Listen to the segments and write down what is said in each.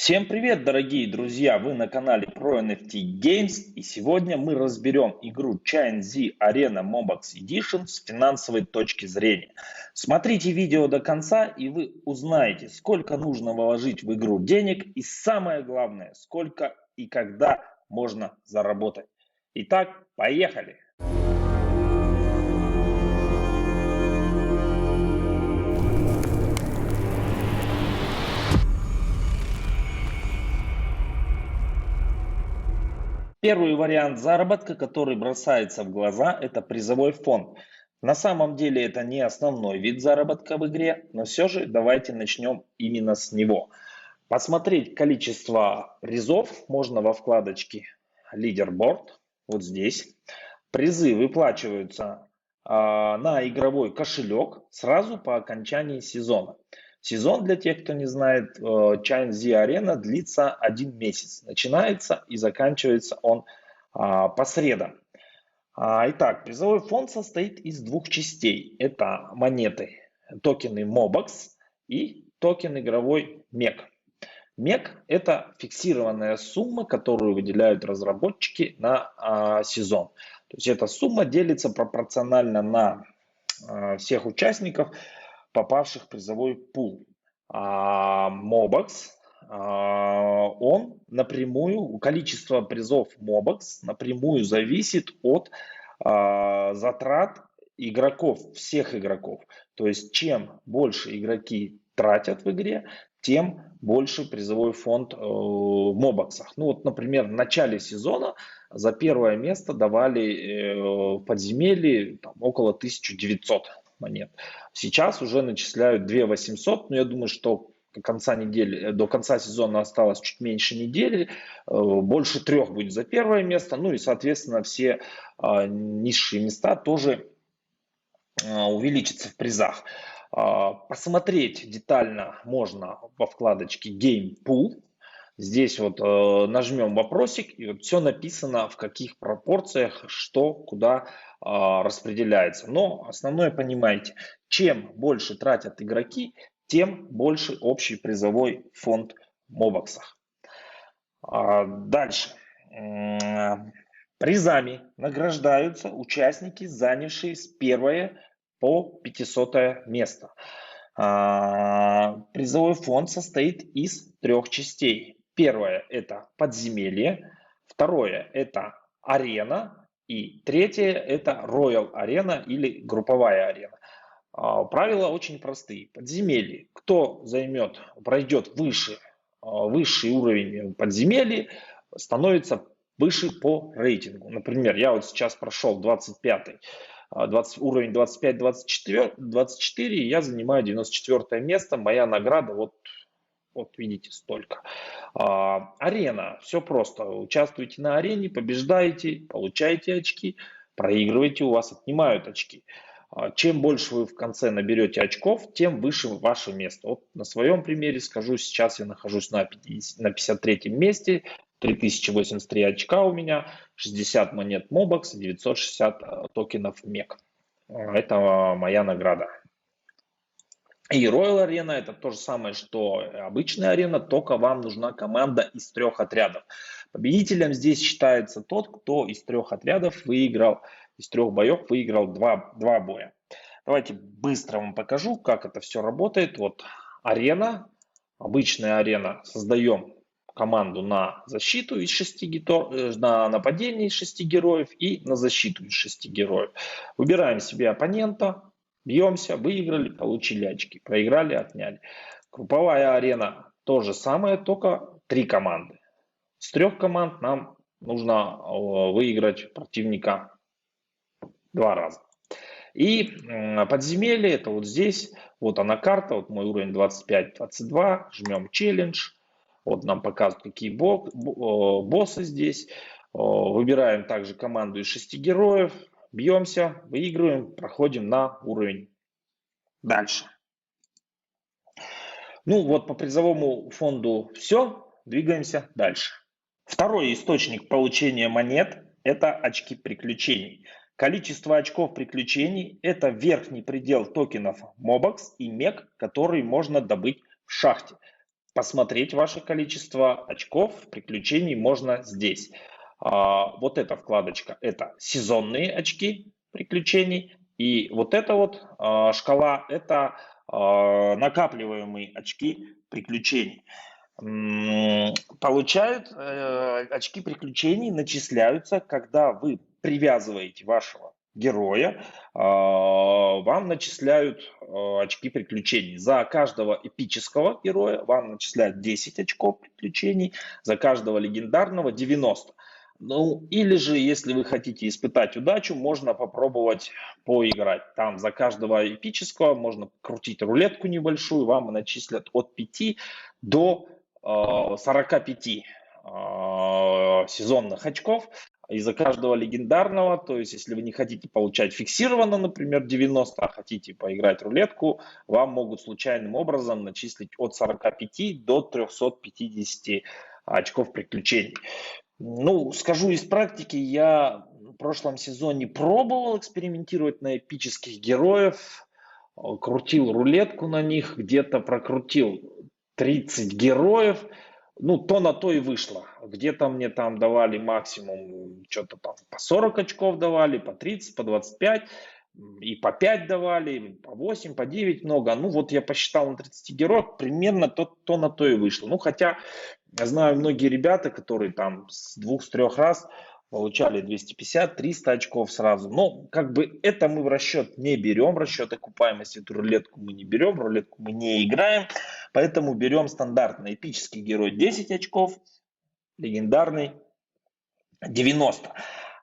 Всем привет, дорогие друзья! Вы на канале Pro NFT Games, и сегодня мы разберем игру ChainZ Arena Mobox Edition с финансовой точки зрения. Смотрите видео до конца, и вы узнаете, сколько нужно вложить в игру денег, и самое главное, сколько и когда можно заработать. Итак, поехали! Первый вариант заработка, который бросается в глаза, это призовой фонд. На самом деле это не основной вид заработка в игре, но все же давайте начнем именно с него. Посмотреть количество призов можно во вкладочке Leaderboard, вот здесь. Призы выплачиваются на игровой кошелек сразу по окончании сезона. Сезон, для тех, кто не знает, ChainZ Arena длится 1 месяц. Начинается и заканчивается он по средам. Итак, призовой фонд состоит из двух частей. Это монеты, токены Mobox и токен игровой MEG. MEG – это фиксированная сумма, которую выделяют разработчики на сезон. То есть эта сумма делится пропорционально на всех участников, попавших в призовой пул. Mobox, он напрямую, количество призов Mobox напрямую зависит от затрат игроков, всех игроков. То есть чем больше игроки тратят в игре, тем больше призовой фонд в мобоксах. Ну вот, например, в начале сезона за первое место давали в подземелье около 1900 монет. Сейчас уже начисляют 2800, но я думаю, что до конца недели, до конца сезона осталось чуть меньше недели, больше 3 будет за первое место, ну и, соответственно, все низшие места тоже увеличатся в призах. Посмотреть детально можно во вкладочке Game Pool. Здесь вот нажмем вопросик, и вот все написано, в каких пропорциях, что, куда распределяется. Но основное понимаете, чем больше тратят игроки, тем больше общий призовой фонд в мобоксах. Дальше. Призами награждаются участники, занявшие с 1 по 500 место. Призовой фонд состоит из 3 частей. Первое – это подземелье, второе – это арена, и третье – это Royal арена или групповая арена. Правила очень простые. Подземелье. Кто пройдет высший уровень подземелья, становится выше по рейтингу. Например, я вот сейчас прошел 25-й. Уровень 25-24, я занимаю 94 место, моя награда вот видите, столько. Арена, все просто, участвуйте на арене, побеждаете, получаете очки, проигрываете, у вас отнимают очки. Чем больше вы в конце наберете очков, тем выше ваше место. Вот на своем примере скажу, сейчас я нахожусь на 53 месте, 3083 очка у меня, 60 монет Mobox, 960 токенов MEG. Это моя награда. И Royal Arena это то же самое, что обычная арена, только вам нужна команда из 3 отрядов. Победителем здесь считается тот, кто из 3 отрядов выиграл, из 3 боев выиграл 2 боя. Давайте быстро вам покажу, как это все работает. Вот арена, обычная арена, создаем команду на защиту из 6 героев, на нападение из 6 героев и на защиту из 6 героев. Выбираем себе оппонента, бьемся, выиграли, получили очки, проиграли, отняли. Групповая арена то же самое, только 3 команды. С 3 команд нам нужно выиграть противника 2 раза. И подземелье это вот здесь, вот она карта, вот мой уровень 25-22, жмем челлендж. Вот нам показывают, какие боссы здесь. Выбираем также команду из 6 героев. Бьемся, выигрываем, проходим на уровень дальше. Ну вот по призовому фонду все, двигаемся дальше. Второй источник получения монет – это очки приключений. Количество очков приключений – это верхний предел токенов Mobox и MEG, который можно добыть в шахте. посмотреть ваше количество очков приключений можно здесь. Вот эта вкладочка – это сезонные очки приключений. И вот эта вот шкала – это накапливаемые очки приключений. Получают очки приключений, начисляются, когда вы привязываете вашего героя, вам начисляют очки приключений. За каждого эпического героя вам начисляют 10 очков приключений, за каждого легендарного 90. Ну, или же, если вы хотите испытать удачу, можно попробовать поиграть. Там за каждого эпического можно крутить рулетку небольшую, вам начислят от 5 до 45 сезонных очков. И за каждого легендарного, то есть если вы не хотите получать фиксированно, например, 90, а хотите поиграть рулетку, вам могут случайным образом начислить от 45 до 350 очков приключений. Ну, скажу из практики, я в прошлом сезоне пробовал экспериментировать на эпических героев, крутил рулетку на них, где-то прокрутил 30 героев, ну, то на то и вышло. Где-то мне там давали максимум, что-то там по 40 очков давали, по 30, по 25, и по 5 давали, по 8, по 9 много. Ну, вот я посчитал на 30 героев, примерно то на то и вышло. Ну, хотя я знаю многие ребята, которые там с 2-3 раз получали 250-300 очков сразу. Но как бы это мы в расчет не берем, расчет окупаемости, эту рулетку мы не берем, рулетку мы не играем. Поэтому берем стандартный эпический герой 10 очков, легендарный 90.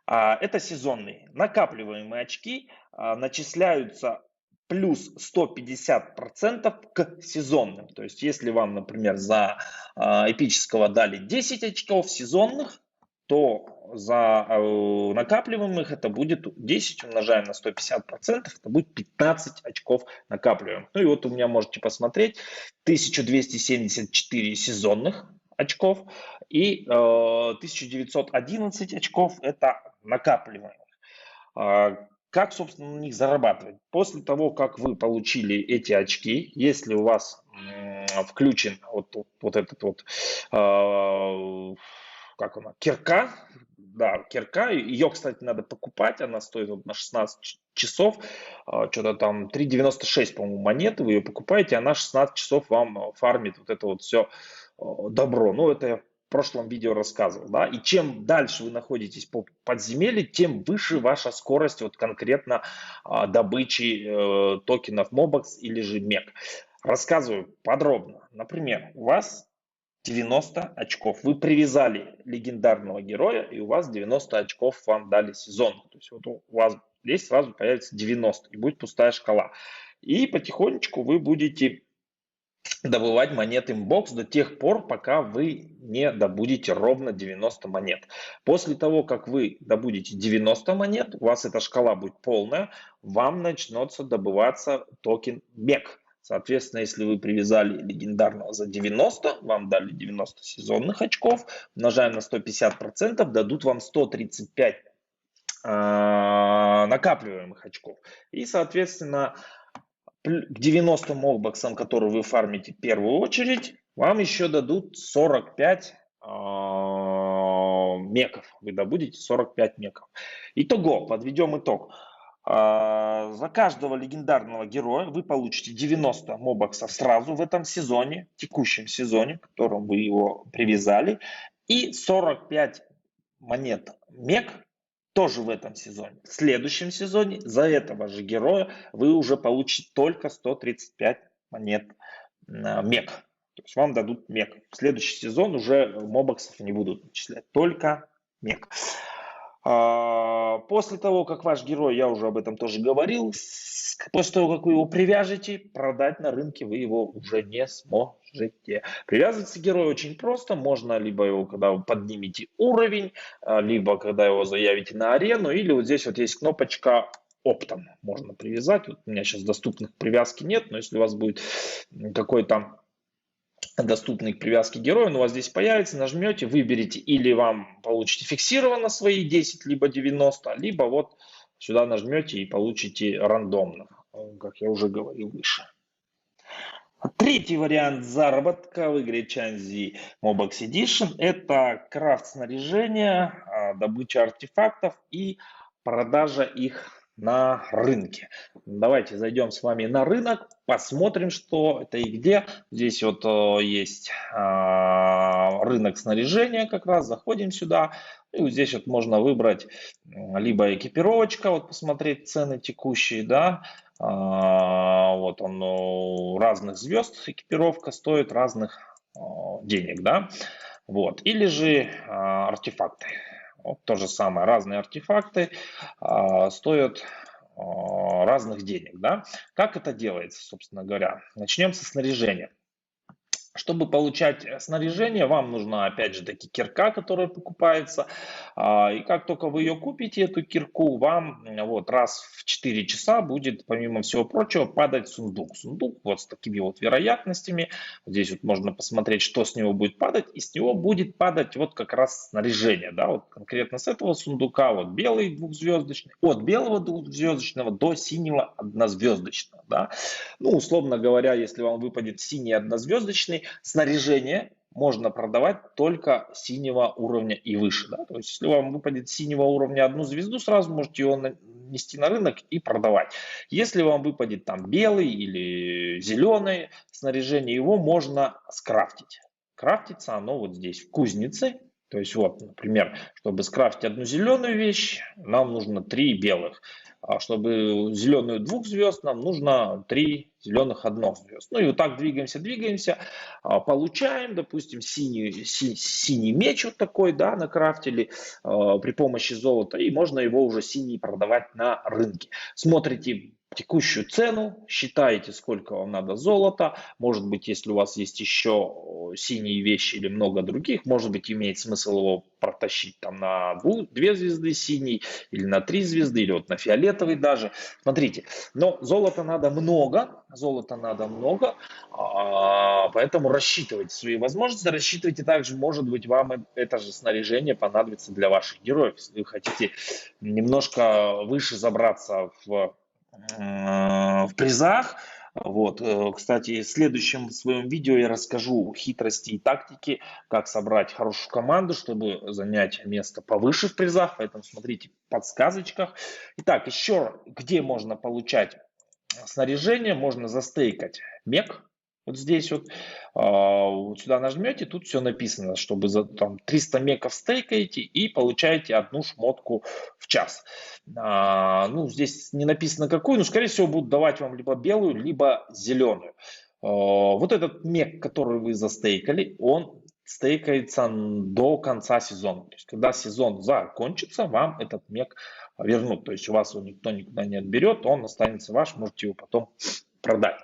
Это сезонные. Накапливаемые очки начисляются плюс 150% к сезонным. То есть, если вам, например, за эпического дали 10 очков сезонных, то за накапливаемых это будет 10 умножаем на 150%, это будет 15 очков накапливаемых. Ну и вот у меня можете посмотреть 1274 сезонных очков и 1911 очков это накапливаемых. Как, собственно, на них зарабатывать? После того, как вы получили эти очки, если у вас включен вот этот вот, как она, кирка, да, кирка, ее, кстати, надо покупать, она стоит вот на 16 часов, что-то там 3,96, по-моему, монеты, вы ее покупаете, она 16 часов вам фармит вот это вот все добро. Ну, это я в прошлом видео рассказывал, да, и чем дальше вы находитесь по подземелью, тем выше ваша скорость вот конкретно добычи токенов Mobax или же MEG. Рассказываю подробно. Например, у вас 90 очков. Вы привязали легендарного героя, и у вас 90 очков вам дали сезон. То есть вот у вас здесь сразу появится 90, и будет пустая шкала. И потихонечку вы будете добывать монет Inbox до тех пор, пока вы не добудете ровно 90 монет. После того, как вы добудете 90 монет, у вас эта шкала будет полная, вам начнется добываться токен MEG. Соответственно, если вы привязали легендарного за 90, вам дали 90 сезонных очков, умножаем на 150%, дадут вам 135 накапливаемых очков. И, соответственно, к 90 молбоксам, которые вы фармите в первую очередь, вам еще дадут 45 меков. Вы добудете 45 меков. Итого, подведем итог. За каждого легендарного героя вы получите 90 мобоксов сразу в этом сезоне, текущем сезоне, в котором вы его привязали, и 45 монет мек тоже в этом сезоне. В следующем сезоне за этого же героя вы уже получите только 135 монет мек. То есть вам дадут мек. В следующий сезон уже мобоксов не будут начислять, только мек. После того, как ваш герой, я уже об этом тоже говорил, после того, как вы его привяжете, продать на рынке вы его уже не сможете. Привязываться к герою очень просто. Можно либо его, когда вы поднимете уровень, либо когда его заявите на арену, или вот здесь вот есть кнопочка оптом. Можно привязать. Вот у меня сейчас доступных привязки нет, но если у вас будет какой-то доступный к привязке героя, но у вас здесь появится, нажмете, выберите, или вам получите фиксированно свои 10, либо 90, либо вот сюда нажмете и получите рандомно, как я уже говорил выше. Третий вариант заработка в игре Чанзи Mobox Edition — это крафт снаряжения, добыча артефактов и продажа их на рынке. Давайте зайдем с вами на рынок, посмотрим, что это и где. Здесь вот есть рынок снаряжения, как раз заходим сюда. И вот здесь вот можно выбрать либо экипировочка, вот посмотреть цены текущие, да, вот он разных звезд, экипировка стоит разных денег, да, вот, или же артефакты. Вот то же самое, разные артефакты стоят разных денег, да. Как это делается, собственно говоря? Начнем со снаряжения. Чтобы получать снаряжение, вам нужна, опять же таки, кирка, которая покупается. И как только вы ее купите, эту кирку, вам вот раз в 4 часа будет, помимо всего прочего, падать сундук. Сундук вот с такими вот вероятностями. Здесь вот можно посмотреть, что с него будет падать. И с него будет падать вот как раз снаряжение. Да, вот конкретно с этого сундука вот белый двухзвездочный, от белого двухзвездочного до синего однозвездочного. Да. Ну, условно говоря, если вам выпадет синий однозвездочный, снаряжение можно продавать только синего уровня и выше. Да? То есть, если вам выпадет синего уровня одну звезду, сразу можете его нести на рынок и продавать. Если вам выпадет там белый или зеленый снаряжение, его можно скрафтить. Крафтится оно вот здесь, в кузнице. То есть вот, например, чтобы скрафтить одну зеленую вещь, нам нужно 3 белых. А чтобы зеленую 2 звезд, нам нужно 3 зеленых 1 звезд. Ну и вот так двигаемся, двигаемся, получаем, допустим, синий меч вот такой, да, накрафтили при помощи золота, и можно его уже синий продавать на рынке. Смотрите текущую цену, считаете, сколько вам надо золота. Может быть, если у вас есть еще синие вещи или много других, может быть, имеет смысл его протащить там на 2 звезды синий, или на 3 звезды, или вот на фиолетовый даже. Смотрите, но золота надо много, поэтому рассчитывайте свои возможности, рассчитывайте также, может быть, вам это же снаряжение понадобится для ваших героев, если вы хотите немножко выше забраться в призах. Вот, кстати, в следующем своем видео я расскажу хитрости и тактики, как собрать хорошую команду, чтобы занять место повыше в призах, поэтому смотрите в подсказочках. Итак, еще где можно получать снаряжение, можно застейкать мег. Вот здесь вот, вот сюда нажмете, тут все написано, чтобы за там, 300 меков стейкаете и получаете одну шмотку в час. Ну, здесь не написано какую, но, скорее всего, будут давать вам либо белую, либо зеленую. Вот этот мег, который вы застейкали, он стейкается до конца сезона. То есть, когда сезон закончится, вам этот мег вернут. То есть, у вас его никто никуда не отберет, он останется ваш, можете его потом продать.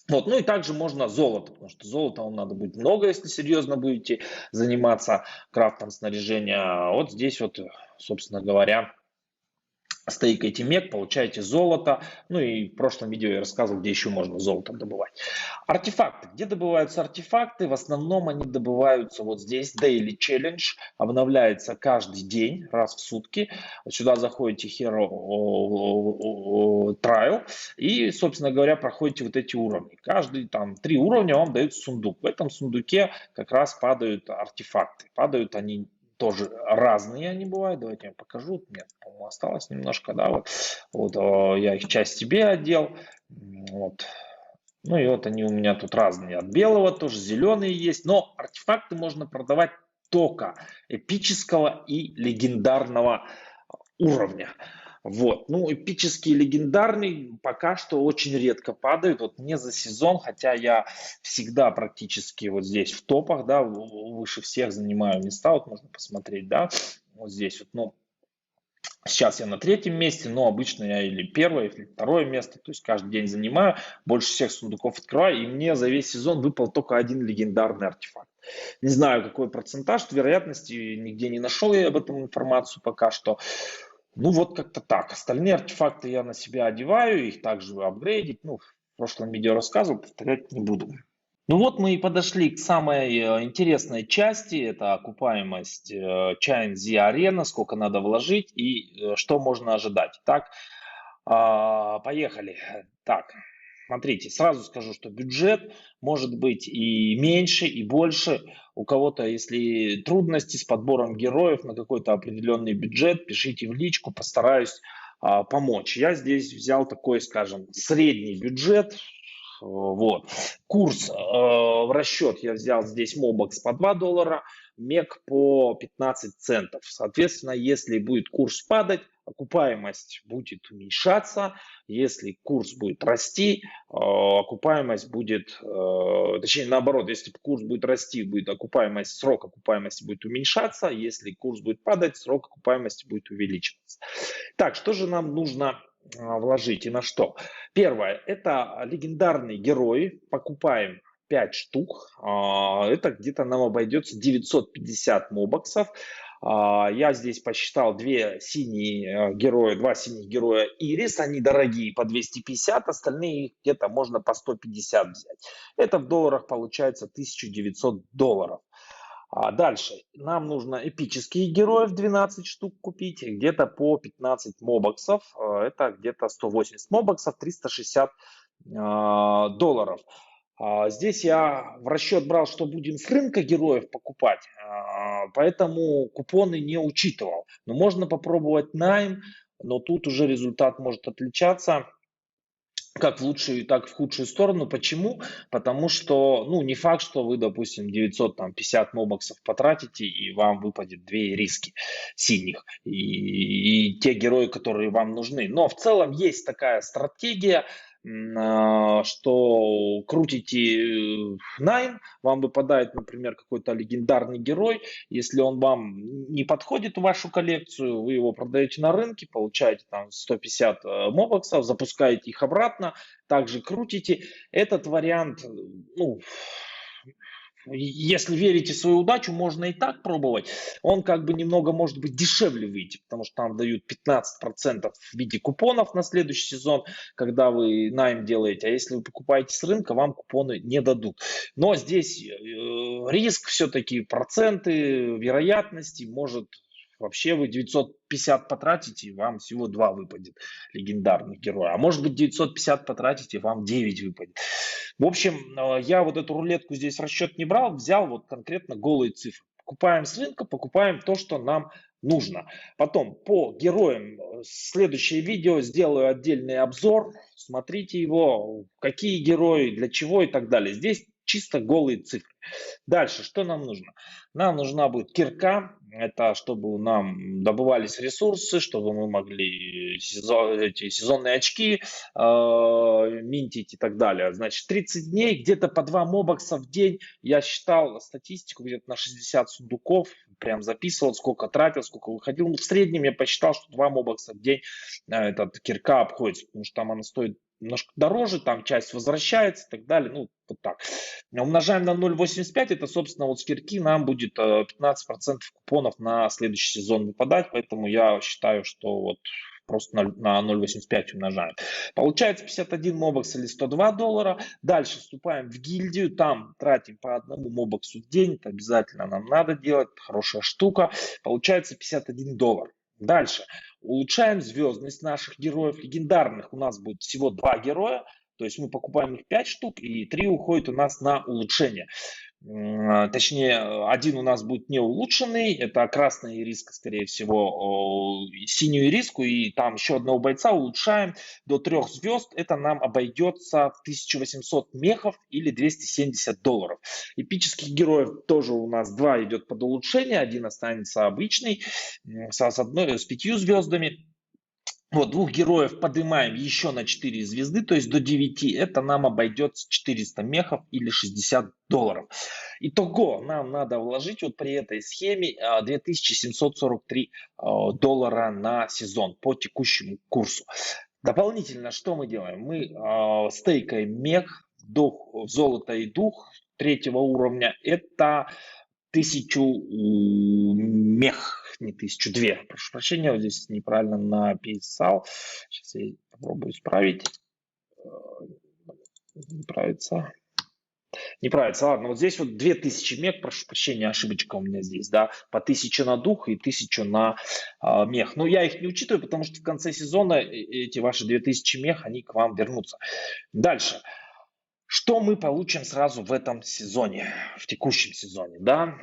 Вот, ну и также можно золото, потому что золота вам надо будет много, если серьезно будете заниматься крафтом снаряжения. Вот здесь вот, собственно говоря, стейкаете мег, получаете золото. Ну и в прошлом видео я рассказывал, где еще можно золото добывать. Артефакты. Где добываются артефакты? В основном они добываются вот здесь. Daily Challenge обновляется каждый день, раз в сутки. Вот сюда заходите Hero Trial и, собственно говоря, проходите вот эти уровни. Каждые там 3 уровня вам дают сундук. В этом сундуке как раз падают артефакты. Падают они тоже разные они бывают. Давайте я вам покажу. Нет, по-моему, осталось немножко, да, вот я их часть себе одел. Вот. Ну и вот они у меня тут разные. От белого тоже зеленые есть. Но артефакты можно продавать только эпического и легендарного уровня. Вот. Ну, эпический, легендарный пока что очень редко падают. Вот мне за сезон, хотя я всегда практически вот здесь в топах, да, выше всех занимаю места. Вот можно посмотреть, да, вот здесь вот, ну, сейчас я на 3-м месте, но обычно я или 1-е, или 2-е место, то есть каждый день занимаю, больше всех сундуков открываю, и мне за весь сезон выпал только один легендарный артефакт. Не знаю, какой процентаж вероятности, нигде не нашел я об этом информацию пока что. Ну вот как-то так. Остальные артефакты я на себя одеваю, их также апгрейдить. Ну, в прошлом видео рассказывал, повторять не буду. Ну вот мы и подошли к самой интересной части. Это окупаемость Changzi Arena, сколько надо вложить и что можно ожидать. Так, поехали. Так, смотрите, сразу скажу, что бюджет может быть и меньше, и больше. У кого-то, если трудности с подбором героев на какой-то определенный бюджет, пишите в личку, постараюсь помочь. Я здесь взял такой, скажем, средний бюджет. Вот. Курс в расчет я взял здесь Mobox по $2, МЕК по 15 центов. Соответственно, если будет курс падать, окупаемость будет уменьшаться. Если курс будет расти, окупаемость будет, точнее наоборот, если курс будет расти, будет окупаемость, срок окупаемости будет уменьшаться. Если курс будет падать, срок окупаемости будет увеличиваться. Так, что же нам нужно вложить и на что? Первое, это легендарные герои. Покупаем 5 штук. Это где-то нам обойдется 950 мобоксов. Я здесь посчитал два синих героя Ирис, они дорогие по 250, остальные где-то можно по 150 взять. Это в долларах получается $1900. Дальше нам нужно эпические героев 12 штук купить, где-то по 15 мобоксов, это где-то 180 мобоксов, $360. Здесь я в расчет брал, что будем с рынка героев покупать, поэтому купоны не учитывал. Но можно попробовать найм, но тут уже результат может отличаться как в лучшую, так и в худшую сторону. Почему? Потому что, не факт, что вы, допустим, 950 мобоксов потратите, и вам выпадет 2 риски синих, и те герои, которые вам нужны. Но в целом есть такая стратегия, что крутите найм, вам выпадает, например, какой-то легендарный герой. Если он вам не подходит в вашу коллекцию, вы его продаете на рынке, получаете там 150 мобоксов, запускаете их обратно, также крутите. Этот вариант, если верите в свою удачу, можно и так пробовать. Он как бы немного может быть дешевле выйти, потому что там дают 15% в виде купонов на следующий сезон, когда вы найм делаете. А если вы покупаете с рынка, вам купоны не дадут. Но здесь риск все-таки, проценты, вероятности, может вообще вы 950 потратите, и вам всего 2 выпадет легендарных героя. А может быть 950 потратите, вам 9 выпадет. В общем, я вот эту рулетку здесь в расчет не брал, взял вот конкретно голые цифры. Покупаем с рынка, покупаем то, что нам нужно. Потом по героям следующее видео сделаю отдельный обзор. Смотрите его, какие герои, для чего и так далее. Здесь чисто голые цифры. Дальше, что нам нужно? Нам нужна будет кирка. Это чтобы нам добывались ресурсы, чтобы мы могли эти сезонные очки минтить и так далее. Значит, 30 дней, где-то по 2 мобокса в день. Я считал статистику где-то на 60 сундуков. Прям записывал, сколько тратил, сколько выходил. В среднем я посчитал, что 2 мобокса в день этот кирка обходится, потому что там она стоит немножко дороже, там часть возвращается и так далее. Вот так. Умножаем на 0,85, это, собственно, вот с кирки нам будет 15% купонов на следующий сезон выпадать, поэтому я считаю, что вот просто на 0,85 умножаем. Получается 51 мобокс или $102. Дальше вступаем в гильдию, там тратим по одному мобоксу в день, это обязательно нам надо делать, хорошая штука. Получается $51. Дальше улучшаем звездность наших героев. Легендарных у нас будет всего 2 героя. То есть мы покупаем их 5 штук, и 3 уходят у нас на улучшение. Точнее, один у нас будет не улучшенный, это красная ириска, скорее всего, синюю ириску, и там еще одного бойца улучшаем до 3 звезд, это нам обойдется в 1800 мехов или $270. Эпических героев тоже у нас 2 идет под улучшение, один останется обычный, с 5 звездами. Вот, 2 героев поднимаем еще на 4 звезды, то есть до 9. Это нам обойдется 400 мехов или $60. Итого нам надо вложить вот при этой схеме $2743 на сезон по текущему курсу. Дополнительно что мы делаем? Мы стейкаем мех, дух, золото и дух 3 уровня. Это 1000 мех, не 1002. Прошу прощения, вот здесь неправильно написал. Сейчас я попробую исправить. Не нравится. Не правится. Ладно, вот здесь вот 2000 мег, прошу прощения, ошибочка у меня здесь, да, по 1000 на дух и 1000 на мех. Но я их не учитываю, потому что в конце сезона эти ваши 2000 мех, они к вам вернутся. Дальше. Что мы получим сразу в этом сезоне, в текущем сезоне, да?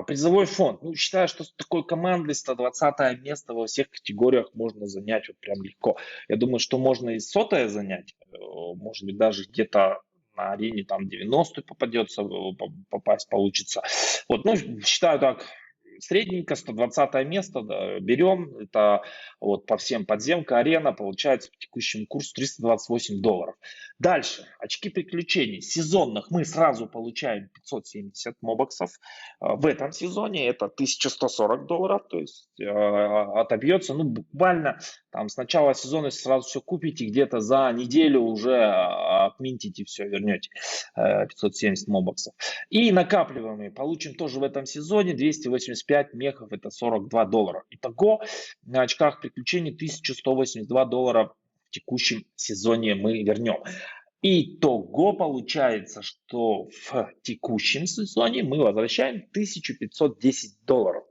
Призовой фонд. Ну, считаю, что с такой командой 120 место во всех категориях можно занять вот прям легко. Я думаю, что можно и 100 занять, может быть, даже где-то на арене там 90 попадется, попасть получится. Вот, ну, считаю так, средненько, 120 место, да, берем, это вот по всем подземка, арена, получается по текущему курсу $328. Дальше, очки приключений сезонных мы сразу получаем 570 мобоксов. В этом сезоне это $1140, то есть отобьется, ну, буквально там с начала сезона сразу все купите, где-то за неделю уже отминтите все, вернете 570 мобоксов. И накапливаемые получим тоже в этом сезоне 285 мехов, это $42. Итого на очках приключений $1182 в текущем сезоне мы вернем. Итого получается, что в текущем сезоне мы возвращаем $1510.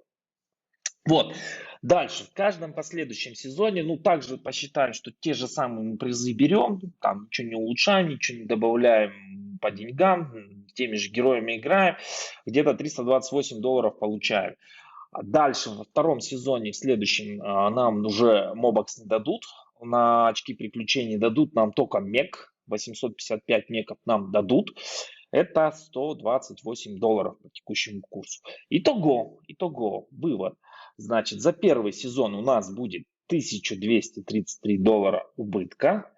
Вот. Дальше, в каждом последующем сезоне, ну, также посчитаем, что те же самые призы берем, там ничего не улучшаем, ничего не добавляем по деньгам, теми же героями играем, где-то $328 получаем. А дальше, во втором сезоне, в следующем, нам уже мобокс не дадут, на очки приключений дадут нам только мег, 855 меков нам дадут, это $128 по текущему курсу. Итого, вывод. Значит, за первый сезон у нас будет $1233 убытка.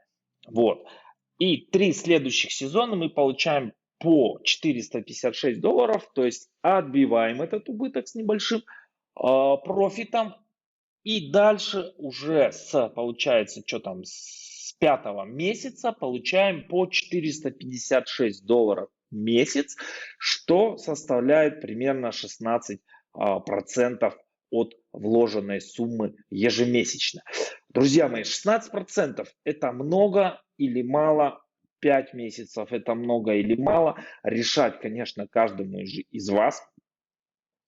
Вот. И 3 следующих сезона мы получаем по $456, то есть отбиваем этот убыток с небольшим профитом. И дальше уже получается, что там, с 5 месяца получаем по $456 в месяц, что составляет примерно 16% от вложенной суммы ежемесячно. Друзья мои, 16% это много или мало? 5 месяцев это много или мало? Решать, конечно, каждому из вас.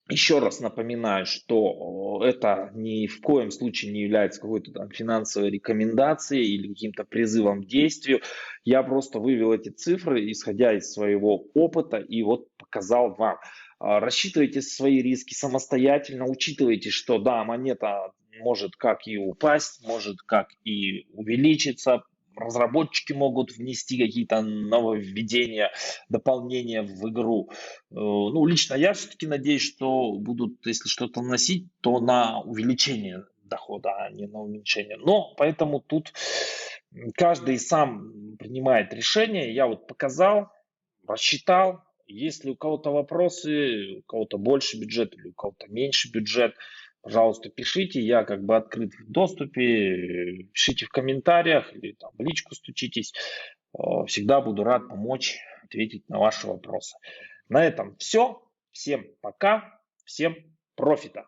Еще раз напоминаю, что это ни в коем случае не является какой-то там финансовой рекомендацией или каким-то призывом к действию. Я просто вывел эти цифры, исходя из своего опыта, и вот показал вам. Рассчитывайте свои риски самостоятельно, учитывайте, что да, монета может как и упасть, может как и увеличиться. Разработчики могут внести какие-то нововведения, дополнения в игру. Ну, лично я все-таки надеюсь, что будут, если что-то вносить, то на увеличение дохода, а не на уменьшение. Но поэтому тут каждый сам принимает решение. Я вот показал, рассчитал. Если у кого-то вопросы, у кого-то больше бюджет или у кого-то меньше бюджет, пожалуйста, пишите. Я как бы открыт в доступе. Пишите в комментариях или там в личку стучитесь. Всегда буду рад помочь, ответить на ваши вопросы. На этом все. Всем пока. Всем профита.